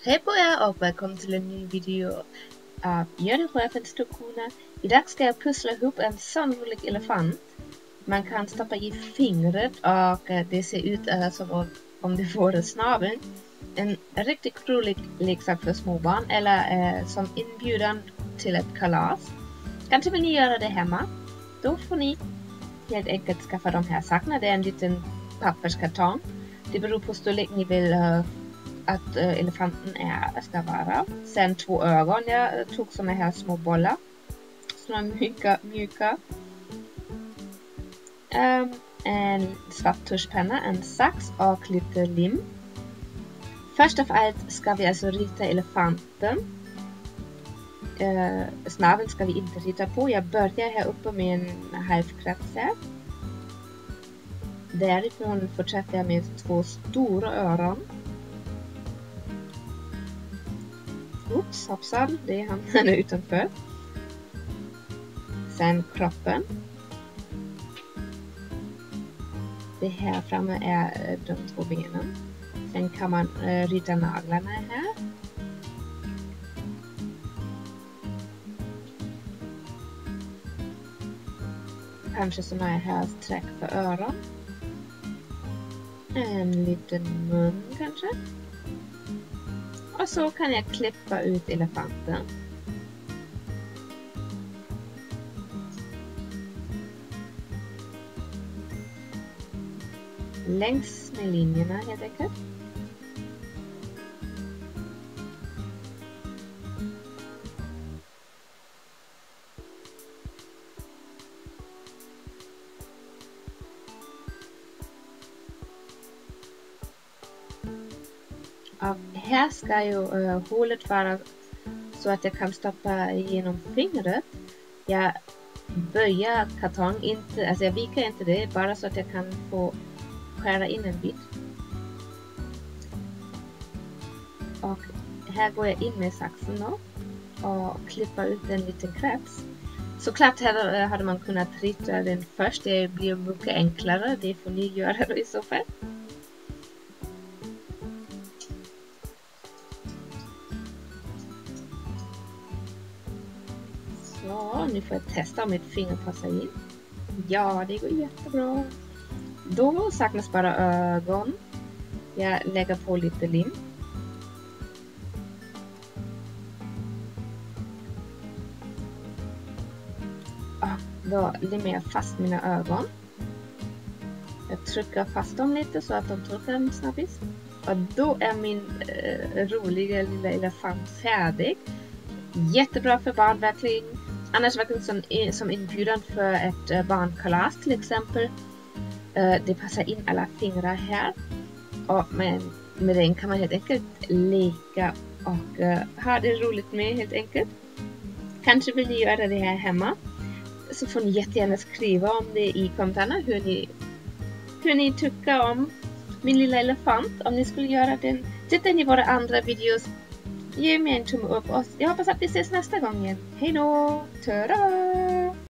Hej på er och välkommen till en ny video av instruktioner. Idag ska jag pussla ihop en sån rolig elefant. Man kan stoppa i fingret och det ser ut som om det vore snabel. En riktigt rolig leksak för småbarn eller som inbjudan till ett kalas. Kanske vill ni göra det hemma? Då får ni helt enkelt skaffa de här sakerna. Det är en liten papperskartong. Det beror på storlek ni vill att elefanten ska vara. Sen 2 ögon. Jag tog såna här små bollar. Såna mjuka. En svart tuschpenna, en sax och lite lim. Först av allt ska vi alltså rita elefanten. Snabeln ska vi inte rita på. Jag börjar här uppe med en halvkrets här. Därifrån fortsätter jag med 2 stora öron. Oops, hoppsan, det är han utanför. Sen kroppen. Det här framme är de 2 benen. Sen kan man rita naglarna här. Kanske såna här streck för öron. En liten mun kanske. Och så kan jag klippa ut elefanten. Längs med linjerna helt enkelt. Och här ska ju hålet vara så att jag kan stoppa genom fingret. Jag böjer kartong, alltså jag viker inte det, bara så att jag kan få skära in en bit. Och här går jag in med saxen då och klipper ut en liten krets. Såklart här hade man kunnat rita den först, det blir mycket enklare, det får ni göra då i så fall. Så, nu får jag testa om mitt finger passar in. Ja, det går jättebra. Då saknas bara ögon. Jag lägger på lite lim. Då limmar jag fast mina ögon. Jag trycker fast dem lite så att de torkar en snabbis. Och då är min roliga lilla elefant färdig. Jättebra för barn verkligen. Annars verkligen som inbjudan för ett barnkalas till exempel. Det passar in alla fingrar här. Och med den kan man helt enkelt leka och ha det roligt med helt enkelt. Kanske vill ni göra det här hemma. Så får ni jättegärna skriva om det i kommentarerna hur ni tycker om min lilla elefant. Om ni skulle göra den. Titta in i våra andra videos. Ge mig en tumme upp och jag hoppas att vi ses nästa gång igen. Hej då! Tada!